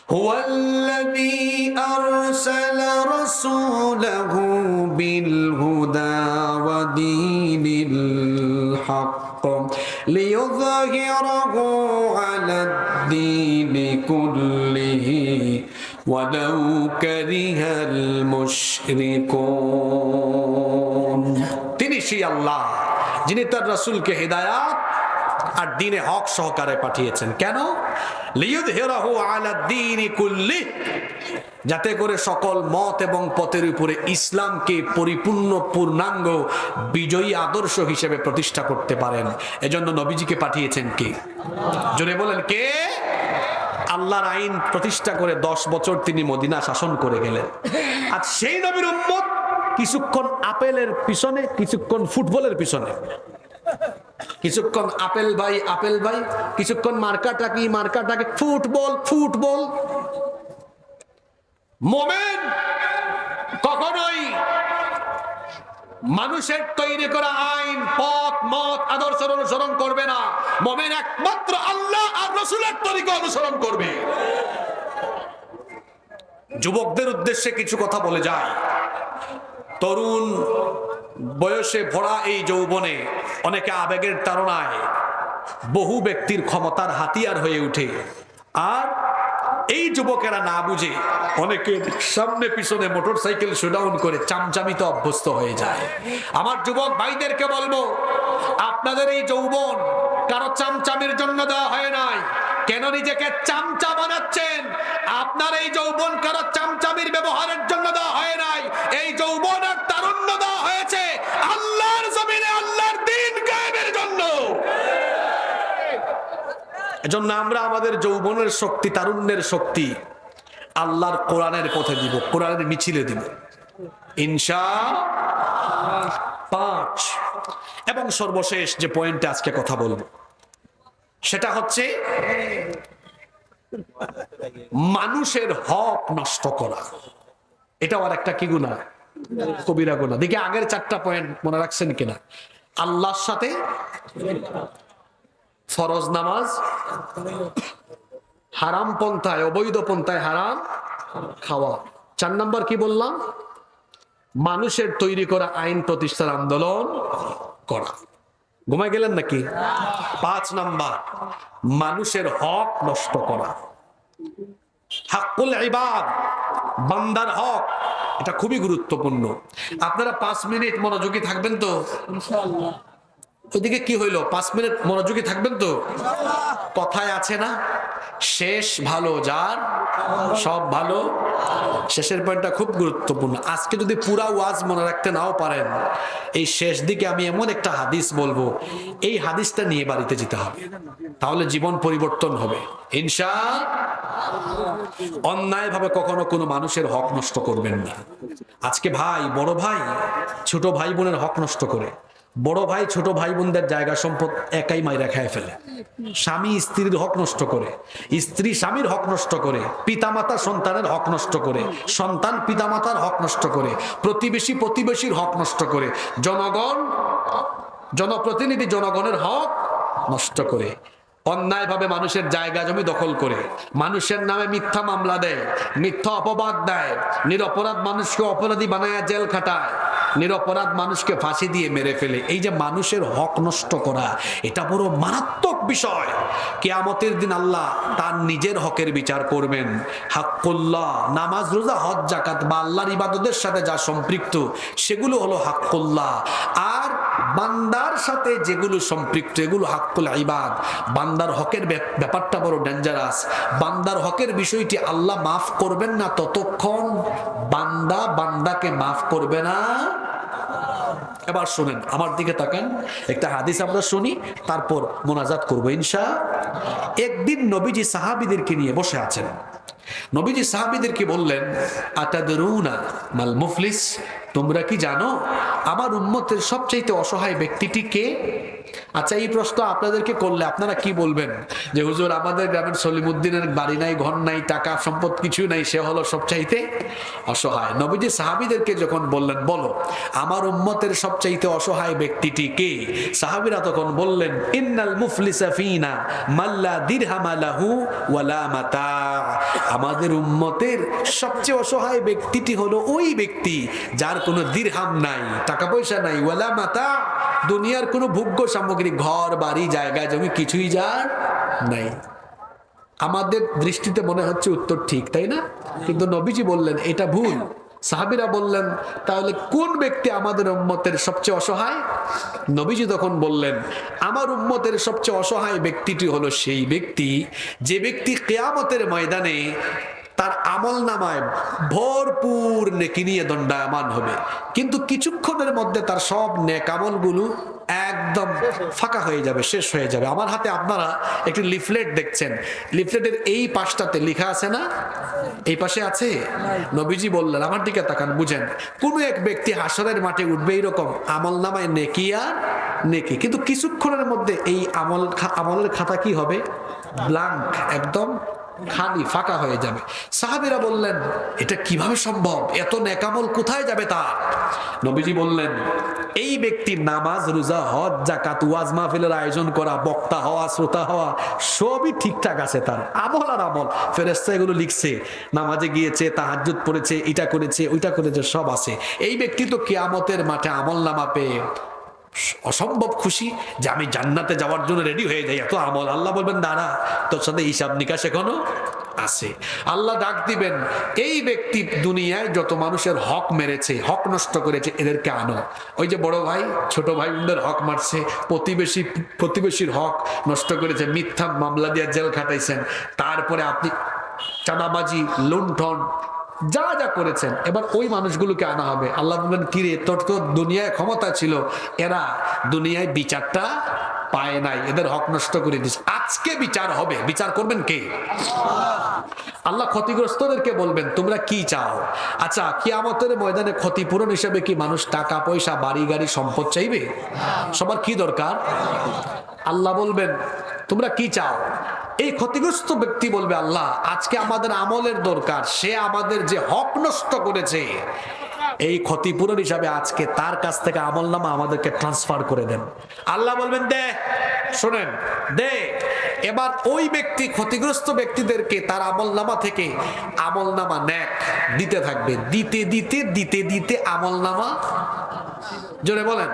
হুয়াল্লাযী আরসালা রাসূলাহু বিল হুদা ওয়া দীনিল হক লিইয়ুযহিরাহু আলাদ-দীনি কুল্লিহি ওয়ালাউ কারিহাল মুশরিকুন। তিনি সেই আল্লাহ যিনি তার রাসূলকে হিদায়াত আর দ্বীনে হক সহকারে পাঠিয়েছেন। কেন? লিইয়ুযহিরাহু আলাদ-দীনি কুল্লিহি, যাতে করে সকল মত এবং পথের উপরে ইসলামকে পরিপূর্ণ পূর্ণাঙ্গ বিজয়ী আদর্শ হিসেবে প্রতিষ্ঠা করতে পারেন। এজন্য নবীজিকে পাঠিয়েছেন কে? জোরে বলেন কে? আল্লাহর আইন প্রতিষ্ঠা করে 10 বছর তিনি মদিনা শাসন করে গেলেন। আর সেই নবীর উম্মত কিছুক্ষণ আপেলের পিছনে, কিছুক্ষণ ফুটবলের পিছনে, কিছুক্ষণ আপেল ভাই আপেল ভাই, কিছুক্ষণ মার্কাটাকি মার্কাটাকি, ফুটবল ফুটবল। মোমেন কখনোই মানুষের তৈরি করা আইন, পথ, মত, আদর্শ অনুসরণ করবে না। মোমেন একমাত্র আল্লাহ আর রাসূলের তরিকা অনুসরণ করবে। যুবকদের উদ্দেশ্যে কিছু কথা বলে যায়। তরুণ বয়সে ভরা এই যৌবনে অনেকে আবেগের তাড়নায় বহু ব্যক্তির ক্ষমতার হাতিয়ার হয়ে ওঠে। আর এই যুবকেরা না বুঝে অনেকে সামনে পিছনে মোটরসাইকেল শোডাউন করে চামচামিতে অভ্যস্ত হয়ে যায়। আমার যুবক ভাইদেরকে বলবো, আপনাদের এই যৌবন কারো চামচামির জন্য দেওয়া হয় নাই। কেন নিজেকে চামচা বানাচ্ছেন? আপনার এই যৌবন কারো চামচামির ব্যবহারের জন্য দেওয়া হয় নাই। এই যৌবন আর তারুণ্য দেওয়া হয়েছে আল্লাহর জমিনে আল্লাহর দ্বীন কায়েমের জন্য। এজন্য আমরা আমাদের যৌবনের শক্তি, তারুণ্যের শক্তি আল্লাহর কোরআনের পথে দিব, কোরআনের মিছিলে দিব ইনশাআল্লাহ। 5 এবং সর্বশেষ যে পয়েন্টে আজকে কথা বলবো সেটা হচ্ছে মানুষের হক নষ্ট করা। এটাও আর একটা কি গুনাহ? কবিরা গুনাহ। দেখি আগের 4টা পয়েন্ট মনে রাখছেন কিনা? আল্লাহর সাথে ফরজ নামাজ, হারাম পন্থায়, অবৈধ পন্থায় হারাম খাওয়া। 4 নাম্বার কি বললাম? মানুষের তৈরি করা আইন প্রতিষ্ঠার আন্দোলন করা। ঘুমাই গেলেন নাকি? 5 নাম্বার মানুষের হক নষ্ট করা। হাক্কুল ইবাদ, বান্দার হক, এটা খুবই গুরুত্বপূর্ণ। আপনারা 5 মিনিট মনোযোগী থাকবেন তো ইনশাআল্লাহ? ওইদিকে কি হইলো? 5 মিনিট মনোযোগী থাকবেন তো? কথায় আছে না, শেষ ভালো যার সব ভালো। শেষের পয়েন্টটা খুব গুরুত্বপূর্ণ। আজকে যদি পুরা ওয়াজ মনে রাখতে নাও পারেন, এই শেষ দিকে আমি এমন একটা হাদিস বলবো, এই হাদিসটা নিয়ে বাড়িতে যেতে হবে, তাহলে জীবন পরিবর্তন হবে ইনশাআল্লাহ। অন্যায়ভাবে কখনো কোনো মানুষের হক নষ্ট করবেন না। আজকে ভাই, বড় ভাই ছোট ভাই বোনের হক নষ্ট করে, বড় ভাই ছোট ভাই বোনদের জায়গা সম্পদ একাই মাইরা খেয়ে ফেলে, স্বামী স্ত্রীর হক নষ্ট করে, স্ত্রী স্বামীর হক নষ্ট করে, পিতামাতা সন্তানের হক নষ্ট করে, সন্তান পিতামাতার হক নষ্ট করে, প্রতিবেশী প্রতিবেশীর হক নষ্ট করে, জনগণ জনপ্রতিনিধি জনগণের হক নষ্ট করে, অন্যায়ভাবে মানুষের জায়গা জমি দখল করে, মানুষের নামে মিথ্যা মামলা দেয়, মিথ্যা অপবাদ দেয়, নিরপরাধ মানুষকে অপরাধী বানায় জেল খাটায়, নিরপরাধ মানুষকে ফাঁসি দিয়ে মেরে ফেলে। এই যে মানুষের হক নষ্ট করা, এটা বড় মারাত্মক বিষয়। কিয়ামতের দিন আল্লাহ তার নিজের হকের বিচার করবেন। হাক্কুল্লাহ, নামাজ রোজা হজ জাকাত বা আল্লাহর ইবাদতের সাথে যা সম্পৃক্ত সেগুলো হলো হাক্কুল্লাহ, আর বান্দার সাথে যেগুলো সম্পৃক্ত এগুলো হাক্কুল ইবাদ। বান্দার হকের ব্যাপারটা বড় ডেঞ্জারাস। বান্দার হকের বিষয়টি আল্লাহ মাফ করবেন না ততক্ষণ বান্দা বান্দাকে মাফ করবে না। এবার শুনেন, আমার দিকে তাকান, একটা হাদিস আমরা শুনি, তারপর মোনাজাত করবো ইনশাআল্লাহ। একদিন নবীজি সাহাবীদেরকে নিয়ে বসে আছেন। নবীজি সাহাবীদেরকে বললেন, আতাদরুনা মাল মুফলিস, তোমরা কি জানো আমার উম্মতের সবচেয়ে অসহায় ব্যক্তিটি কে? আচ্ছা, এই প্রশ্ন আপনাদেরকে করলে আপনারা কি বলবেন? যে হুজুর, আমাদের গ্রামের সলিমুদ্দিনের বাড়ি নাই, ঘর নাই, টাকা সম্পদ কিছু নাই, সে হলো সবচাইতে অসহায়। নবীজি সাহাবীদেরকে যখন বললেন, বলো আমার উম্মতের সবচাইতে অসহায় ব্যক্তিটি কে? সাহাবীরা তখন বললেন, ইন্নাল মুফলিসা ফিনা মাল্লা দিরহামা লাহু ওয়ালা মাতা। আমাদের উম্মতের সবচেয়ে অসহায় ব্যক্তিটি হলো ওই ব্যক্তি যার কোনো দিরহাম নাই, টাকা পয়সা নাই, ওয়ালা মাতা, দুনিয়ার কোনো ভোগ্য সামগ্রী, ঘর বাড়ি জায়গা জমি কিছুই যার নাই। আমাদের দৃষ্টিতে মনে হচ্ছে উত্তর ঠিক, তাই না? কিন্তু নবীজি বললেন এটা ভুল। সাহাবীরা বললেন তাহলে কোন ব্যক্তি আমাদের উম্মতের সবচেয়ে অসহায়? নবীজি তখন বললেন আমার উম্মতের সবচেয়ে অসহায় ব্যক্তিটি হলো সেই ব্যক্তি যে ব্যক্তি কিয়ামতের ময়দানে তার আমল নামায় ভরপুর নেকি নিয়ে দণ্ডায়মান হবে, কিন্তু কিছুক্ষণের মধ্যে তার সব নেক আমলগুলো একদম ফাঁকা হয়ে যাবে, শেষ হয়ে যাবে। আমার হাতে আপনারা একটি লিফলেট দেখছেন, লিফলেটের এই পাশটাতে লেখা আছে না? এই পাশে আছে। নবীজি বললেন আমার দিকে তাকান, বুঝেন, কোন এক ব্যক্তি হাসরের মাঠে উঠবে এইরকম আমল নামায় নেকি আর নেকি, কিন্তু কিছুক্ষণের মধ্যে এই আমলের খাতা কি হবে? ব্ল্যাঙ্ক, একদম খালি ফাঁকা হয়ে যাবে। সাহাবীরা বললেন এটা কিভাবে সম্ভব, এত নেকামল কোথায় যাবে তার? নবীজি বললেন এই ব্যক্তি নামাজ রোজা হজ যাকাত ওয়াজ মাহফিলের আয়োজন করা, বক্তা হওয়া, শ্রোতা হওয়া সবই ঠিকঠাক আছে, তার আমল আর আমল, ফেরেশতা এগুলো লিখছে, নামাজে গিয়েছে, তাহাজ্জুদ পড়েছে, এটা করেছে ওইটা করেছে, সব আছে। এই ব্যক্তি তো কিয়ামতের মাঠে আমল নামা পেয়ে অসম্ভব খুশি যে আমি জান্নাতে যাওয়ার জন্য রেডি হয়ে যাই, এত আমল। আল্লাহ বলবেন দাঁড়া, তোর সাথে হিসাব নিকাশ এখনো আছে। আল্লাহ ডাক দিবেন এই ব্যক্তি দুনিয়ায় যত মানুষের হক মেরেছে, হক নষ্ট করেছে, এদেরকে আনো। ওই যে বড় ভাই ছোট ভাই বোনদের হক মারছে, প্রতিবেশীর হক নষ্ট করেছে, মিথ্যা মামলা দিয়ে জেল খাটাইছেন, তারপরে আপনি চাঁদাবাজি, লুণ্ঠন যা যা করেছেন, এবার ওই মানুষগুলোকে আনা হবে। আল্লাহ বলবেন কিরে, তোর তো দুনিয়ায় ক্ষমতা ছিল, এরা দুনিয়ায় বিচারটা পায় নাই, এদের হক নষ্ট করে দিস, আজকে বিচার হবে। বিচার করবেন কে? আল্লাহ ক্ষতিগ্রস্তদেরকে বলবেন তোমরা কি চাও? আচ্ছা, কিয়ামতের ময়দানে ক্ষতিপূরণ হিসেবে কি মানুষ টাকা পয়সা, বাড়ি গাড়ি, সম্পদ চাইবে? সবার কি দরকার? আল্লাহ বলবেন তোমরা কি চাও? এই ক্ষতিগ্রস্ত ব্যক্তি বলবে আল্লাহ আজকে আমাদের আমলের দরকার, সে আমাদের যে হক নষ্ট করেছে এই ক্ষতিপূরণ হিসাবে আজকে তার কাছ থেকে আমল নামা আমাদেরকে ট্রান্সফার করে দেন। আল্লাহ বলবেন দে, শোনেন দে। এবার ওই ব্যক্তি ক্ষতিগ্রস্ত ব্যক্তিদেরকে তার আমল নামা থেকে আমল নামা নেক দিতে থাকবে, দিতে দিতে দিতে দিতে আমল নামা, জোরে বলেন,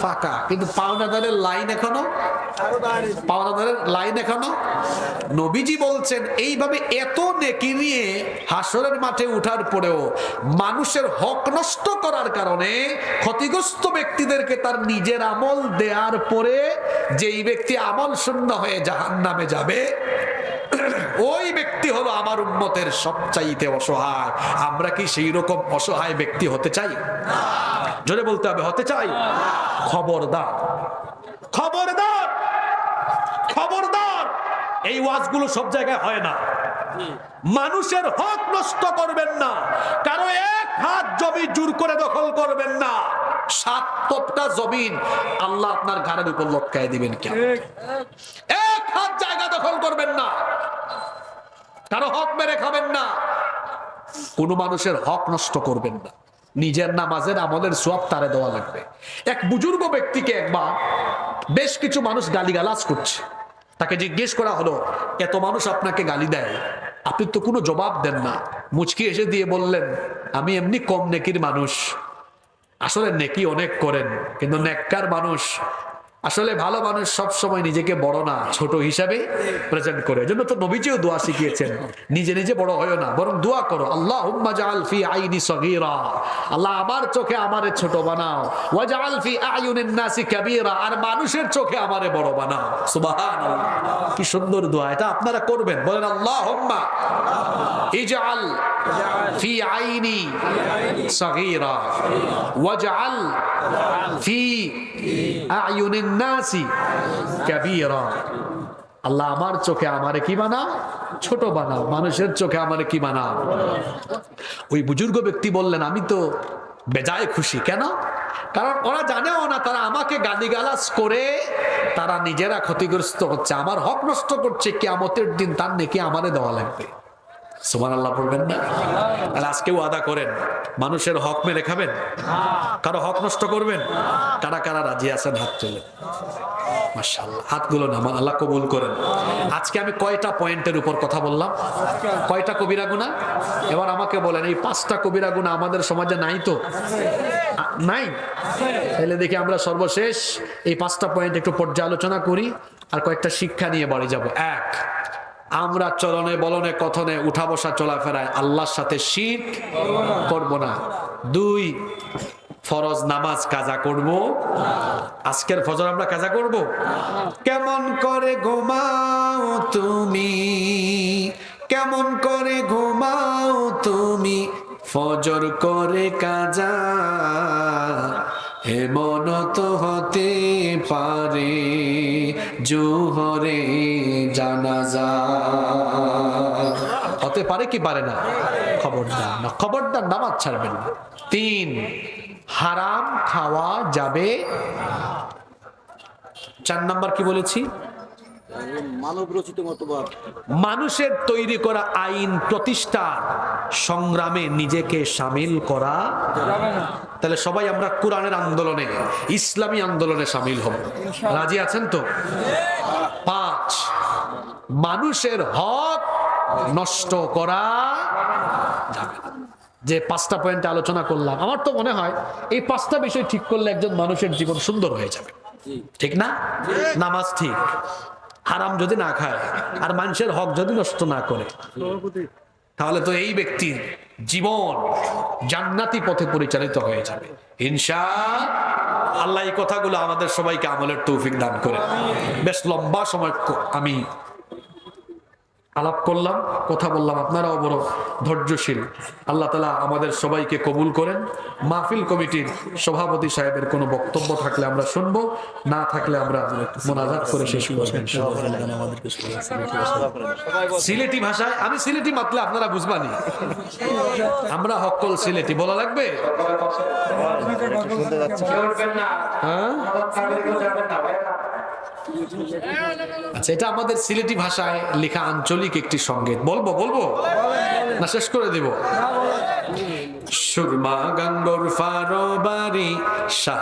ফাঁকা। কিন্তু পাওনাদারের লাইন এখনো, পাওনাদারের লাইন এখনো। নবীজি বলছেন এইভাবে এত নেকি নিয়ে হাসরের মাঠে উঠার পরেও মানুষের হক নষ্ট করার কারণে ক্ষতিগ্রস্ত ব্যক্তিদেরকে তার নিজের আমল দেওয়ার পরে যেই ব্যক্তি আমল শূন্য হয়ে জাহান্নামে যাবে, ওই ব্যক্তি হলো আমার উম্মতের সবচাইতে অসহায়। আমরা কি সেই রকম অসহায় ব্যক্তি হতে চাই? জোরে বলতে হবে, হতে চাই? খবরদার, খবরদার, খবরদার, এই ওয়াজগুলো সব জায়গায় হয় না। মানুষের হক নষ্ট করবেন না, কারো এক হাত জমি জোর করে দখল করবেন না। 7 তপটা জমিন আল্লাহ আপনার ঘাড়ের উপর লটকায় দিবেন। কেন? এক হাত জায়গা দখল করবেন না, কারো হক মেরে খাবেন না, কোন মানুষের হক নষ্ট করবেন না। নিজের নামাজের আমলের সওয়াব তারে দেওয়া লাগবে। এক বুজুর্গ ব্যক্তিকে একবার বেশ কিছু মানুষ গালিগালাজ করছে, তাকে জিজ্ঞেস করা হলো এত মানুষ আপনাকে গালি দেয়, আপনি তো কোনো জবাব দেন না। মুচকি এসে দিয়ে বললেন আমি এমনি কম নেকির মানুষ, আসলে নেকি অনেক করেন, কিন্তু নেককার মানুষ, আসলে ভালো মানুষ সব সময় নিজেকে বড় না, ছোট হিসাবে প্রেজেন্ট করে। এজন্য তো নবীজিও দোয়া শিখিয়েছেন, নিজে নিজে বড় হয় না, বরং দোয়া করো আল্লাহুম্মা জাআল ফি আইনি সগীরা, আল্লাহ আমার চোখে আমারে ছোট বানাও, ওয়াজআল ফি আয়ুনিন নাসি কাবীরা, আর মানুষের চোখে আমারে বড় বানাও। সুবহানাল্লাহ, কি সুন্দর দোয়া, এটা আপনারা করবেন। বলেন আল্লাহুম্মা ইজআল ফি আইনি সগীরা ওয়াজআল ফি আয়ুনিন নাসি কাবীরা, আল্লাহ আমার চোখে আমারে কি বানাও? ছোট বানাও, মানুষের চোখে আমারে কি বানাও? ওই বুজুর্গ ব্যক্তি বললেন আমি তো বেজায় খুশি। কেন? কারণ ওরা জানেও না, তারা আমাকে গালিগালাজ করে তারা নিজেরা ক্ষতিগ্রস্ত হচ্ছে, আমার হক নষ্ট করছে, কিয়ামতের দিন তার নেকি আমারে দেওয়া লাগবে। সুবহানাল্লাহ বলবেন না? তাহলে আজকে ওয়াদা করেন মানুষের হক মেরে খাবেন, কারো হক নষ্ট করবেন? কারা কারা রাজি আছেন হাত তুলে? মাশাআল্লাহ, হাতগুলো নামান, আল্লাহ কবুল করেন। আজকে আমি কয়টা পয়েন্টের উপর কথা বললাম? কয়টা কবিরা গুনাহ? এবার আমাকে বলেন, এই 5টা কবিরা গুনাহ আমাদের সমাজে নাই তো? নাই? তাহলে দেখি আমরা সর্বশেষ এই 5টা পয়েন্ট একটু পর্যালোচনা করি আর কয়েকটা শিক্ষা নিয়ে বাড়ি যাব। 1, আমরা চলনে বলনে কথনে উঠা বসা চলাফেরায় আল্লাহর সাথে শিরক করব না। 2, ফরজ নামাজ কাজা করব। আজকের ফজর আমরা কাজা করব। কেমন করে ঘুমাও তুমি, কেমন করে ঘুমাও তুমি, ফজর করে কাজা, এমন তো হতে পারে জোহরে জানাজা। হতে পারে কি পারে না? খবরদার না, খবরদার নামাজ ছাড়বেন না। 3, হারাম খাওয়া যাবে। 4 নাম্বার কি বলেছি? মানবরচিত মতবাদ, মানুষের তৈরি করা আইন প্রতিষ্ঠার সংগ্রামে নিজেকে সামিল করা যাবে না। তাহলে সবাই আমরা কোরআনের আন্দোলনে, ইসলামী আন্দোলনে সামিল হব। রাজি আছেন তো? 5, মানুষের হক নষ্ট করা যাবে না। যে 5টা পয়েন্টে আলোচনা করলাম, আমার তো মনে হয় এই 5টা বিষয় ঠিক করলে একজন মানুষের জীবন সুন্দর হয়ে যাবে। ঠিক না? নামাজ ঠিক, হারাম যদি না খায় আর মানুষের হক যদি নষ্ট না করে, তাহলে তো এই ব্যক্তির জীবন জান্নাতি পথে পরিচালিত হয়ে যাবে ইনশাআল্লাহ। এই কথাগুলো আমাদের সবাইকে আমলের তৌফিক দান করে। বেশ লম্বা সময় আমি আলাপ করলাম, কথা বললাম, আপনারাও বড় ধৈর্যশীল। আল্লাহ তাআলা আমাদের সবাইকে কবুল করেন। মাহফিল কমিটির সভাপতি সাহেবের কোনো বক্তব্য থাকলে আমরা শুনবো, না থাকলে আমরা মোনাজাত করে শেষ করব ইনশাআল্লাহ। সিলেটি ভাষায়, আমি সিলেটি মাতলে আপনারা বুঝবানি, আমরা হকল সিলেটি বলা লাগবে। হ্যাঁ, আচ্ছা, এটা আমাদের সিলেটি ভাষায় লেখা আঞ্চলিক একটি সংগীত। বলবো না শেষ করে দিব? সুরমা গাঙ্গর ফারো বাড়ি শাহ